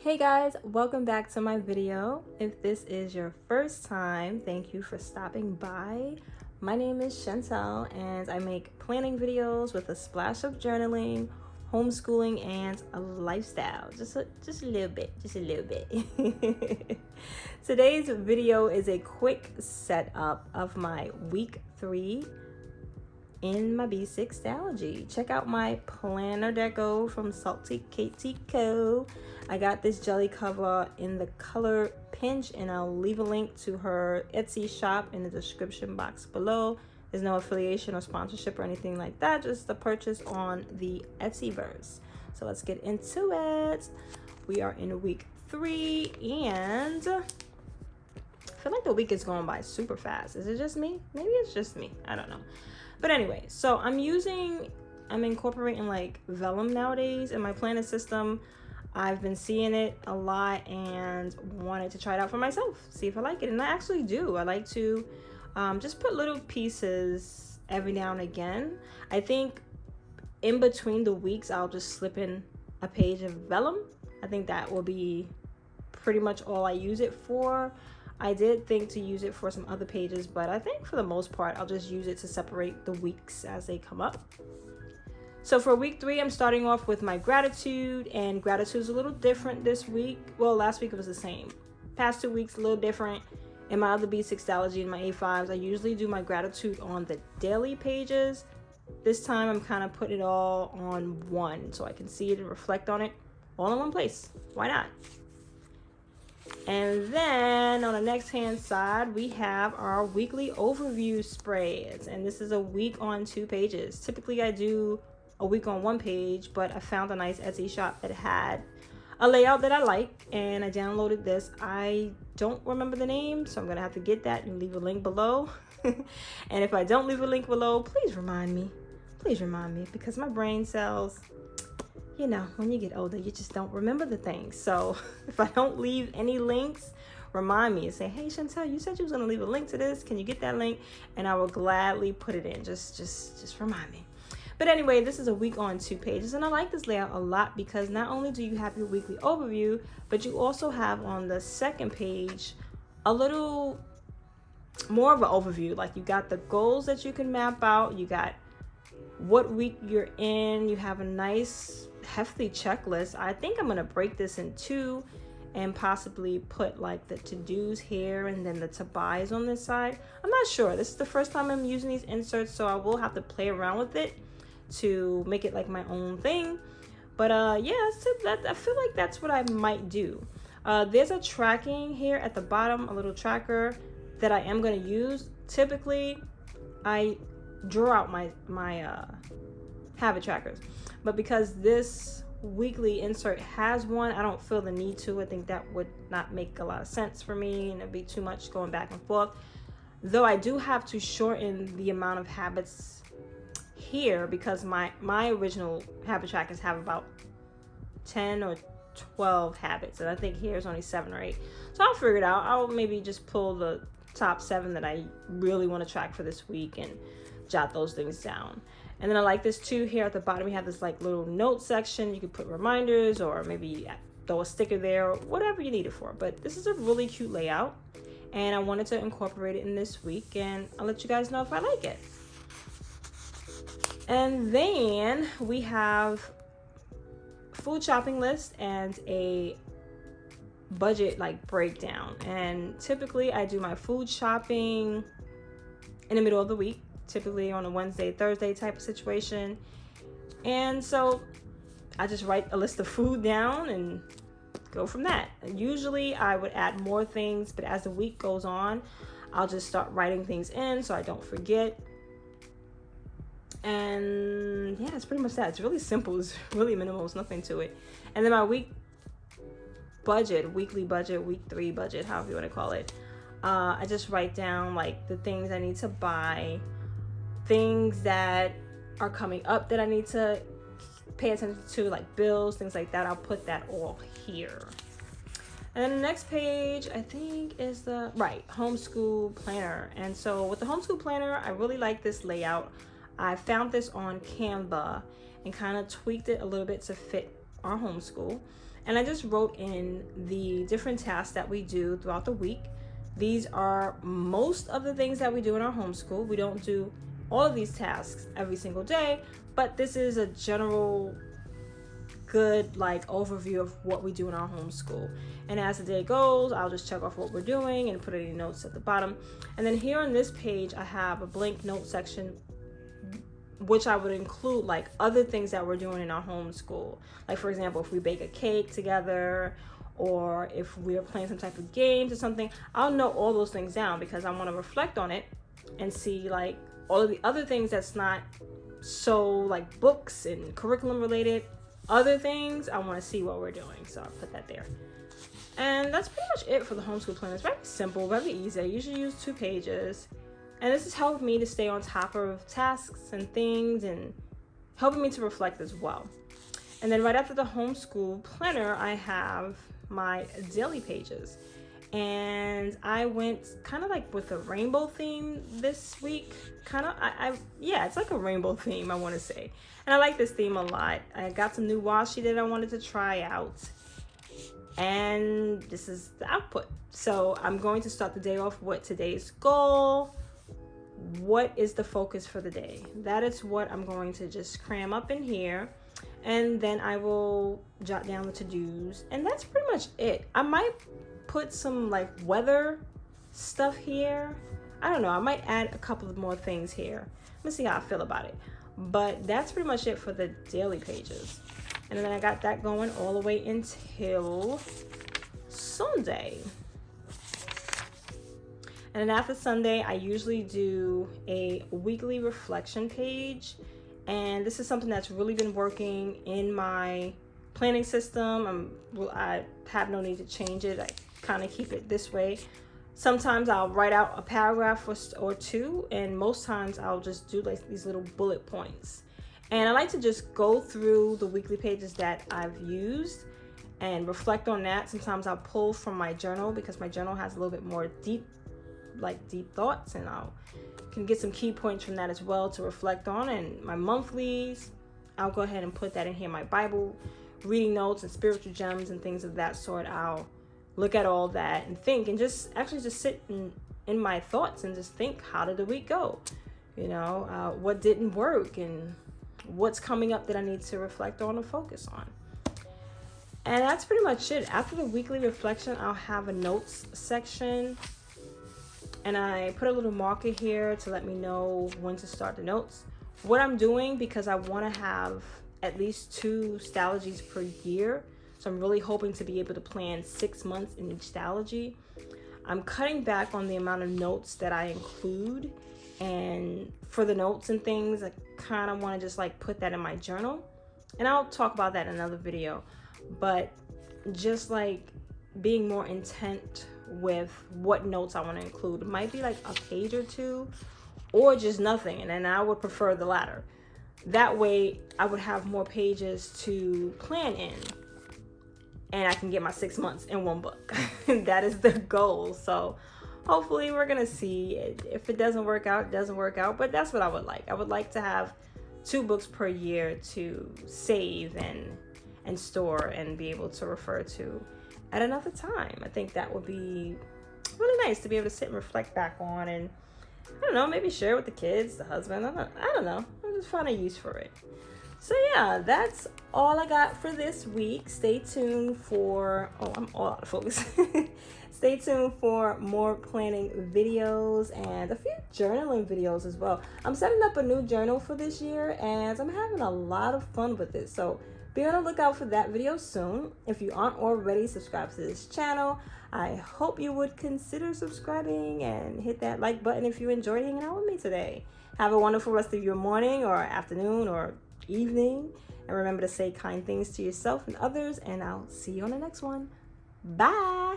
Hey guys, welcome back to my video. If this is your first time, thank you for stopping by. My name is Chantel and I make planning videos with a splash of journaling, homeschooling, and a lifestyle. Just a little bit. Today's video is a quick setup of my week 3 in my B6 Stalogy. Check out my planner deco from Salty Katie Co. I got this jelly cover in the color pinch, and I'll leave a link to her Etsy shop in the description box below. There's no affiliation or sponsorship or anything like that, just the purchase on the Etsyverse. So let's get into it. We are in week 3 and I feel like the week is going by super fast. Is it just me? Maybe it's just me. I don't know. But anyway, so I'm incorporating like vellum nowadays in my planning system. I've been seeing it a lot and wanted to try it out for myself, see if I like it. And I actually do. I like to just put little pieces every now and again. I think in between the weeks, I'll just slip in a page of vellum. I think that will be pretty much all I use it for. I did think to use it for some other pages, but I think for the most part, I'll just use it to separate the weeks as they come up. So for week 3, I'm starting off with my gratitude, and gratitude is a little different this week. Well, last week it was the same. Past 2 weeks, a little different. In my other B6 Stalogy and my A5s, I usually do my gratitude on the daily pages. This time I'm kind of putting it all on one so I can see it and reflect on it all in one place. Why not? And then on the next hand side, we have our weekly overview spreads. And this is a week on 2 pages. Typically I do a week on 1 page, but I found a nice Etsy shop that had a layout that I like, and I downloaded this. I don't remember the name, so I'm gonna have to get that and leave a link below. And if I don't leave a link below, please remind me, because my brain cells, you know, when you get older, you just don't remember the things. So if I don't leave any links, remind me and say, hey Chantel, you said you was gonna leave a link to this. Can you get that link? And I will gladly put it in. Just remind me. But anyway, this is a week on 2 pages, and I like this layout a lot because not only do you have your weekly overview, but you also have on the second page a little more of an overview. Like you got the goals that you can map out, you got what week you're in, you have a nice hefty checklist. I think I'm gonna break this in 2 and possibly put like the to-dos here and then the to-buys on this side. I'm not sure. This is the first time I'm using these inserts, so I will have to play around with it to make it like my own thing. But yeah, I feel like that's what I might do. There's a tracking here at the bottom, a little tracker that I am going to use. Typically I draw out my habit trackers, but because this weekly insert has one, I don't feel the need to. I think that would not make a lot of sense for me, and it'd be too much going back and forth. Though I do have to shorten the amount of habits here because my original habit trackers have about 10 or 12 habits, and I think here's only 7 or 8. So I'll figure it out. I'll maybe just pull the top 7 that I really want to track for this week and jot those things down. And then I like this too. Here at the bottom we have this like little note section. You can put reminders or maybe throw a sticker there or whatever you need it for. But this is a really cute layout, and I wanted to incorporate it in this week, and I'll let you guys know if I like it. And then we have food shopping list and a budget like breakdown. And typically I do my food shopping in the middle of the week, typically on a Wednesday, Thursday type of situation. And so I just write a list of food down and go from that. Usually I would add more things, but as the week goes on, I'll just start writing things in so I don't forget. And yeah, it's pretty much that. It's really simple. It's really minimal. There's nothing to it. And then my weekly budget, week 3 budget, however you want to call it. I just write down like the things I need to buy, things that are coming up that I need to pay attention to, like bills, things like that. I'll put that all here. And then the next page, I think, is the Homeschool Planner. And so with the Homeschool Planner, I really like this layout. I found this on Canva and kind of tweaked it a little bit to fit our homeschool. And I just wrote in the different tasks that we do throughout the week. These are most of the things that we do in our homeschool. We don't do all of these tasks every single day, but this is a general good like overview of what we do in our homeschool. And as the day goes, I'll just check off what we're doing and put any notes at the bottom. And then here on this page, I have a blank note section, which I would include like other things that we're doing in our homeschool. Like for example, if we bake a cake together, or if we're playing some type of games or something, I'll note all those things down because I want to reflect on it and see like all of the other things that's not so like books and curriculum related. Other things, I want to see what we're doing, so I'll put that there. And that's pretty much it for the homeschool planner. It's very simple, very easy. I usually use 2 pages, and this has helped me to stay on top of tasks and things and helping me to reflect as well. And then right after the homeschool planner, I have my daily pages, and I went kind of like with a rainbow theme this week. Yeah, it's like a rainbow theme, I want to say. And I like this theme a lot. I got some new washi that I wanted to try out, and this is the output. So I'm going to start the day off with today's goal. What is the focus for the day? That is what I'm going to just cram up in here, and then I will jot down the to-dos, and that's pretty much it. I might put some like weather stuff here. I don't know, I might add a couple of more things here. Let's see how I feel about it. But that's pretty much it for the daily pages. And then I got that going all the way until Sunday. And then after Sunday, I usually do a weekly reflection page. And this is something that's really been working in my planning system. I have no need to change it. I kind of keep it this way. Sometimes I'll write out a paragraph or 2, and most times I'll just do like these little bullet points. And I like to just go through the weekly pages that I've used and reflect on that. Sometimes I'll pull from my journal because my journal has a little bit more deep thoughts, and can get some key points from that as well to reflect on. And my monthlies, I'll go ahead and put that in here. My Bible reading notes and spiritual gems and things of that sort, I'll look at all that and think, and just sit in my thoughts and just think, how did the week go? What didn't work, and what's coming up that I need to reflect on or focus on. And that's pretty much it. After the weekly reflection, I'll have a notes section, and I put a little marker here to let me know when to start the notes. What I'm doing, because I want to have at least 2 Stalogies per year, so I'm really hoping to be able to plan 6 months in each Stalogy. I'm cutting back on the amount of notes that I include, and for the notes and things, I kind of want to just like put that in my journal, and I'll talk about that in another video. But just like being more intent with what notes I want to include. It might be like a page or 2, or just nothing, and then I would prefer the latter. That way I would have more pages to plan in, and I can get my 6 months in one book. That is the goal. So hopefully we're gonna see. If it doesn't work out, it doesn't work out, but that's what I would like. I would like to have 2 books per year to save and store and be able to refer to at another time. I think that would be really nice to be able to sit and reflect back on, and I don't know, maybe share with the kids, the husband. I don't know. I'm just finding a use for it. So yeah, that's all I got for this week. Stay tuned for, I'm all out of focus. Stay tuned for more planning videos and a few journaling videos as well. I'm setting up a new journal for this year, and I'm having a lot of fun with it. So be on the lookout for that video soon. If you aren't already subscribed to this channel, I hope you would consider subscribing and hit that like button if you enjoyed hanging out with me today. Have a wonderful rest of your morning or afternoon or evening, and remember to say kind things to yourself and others, and I'll see you on the next one. Bye.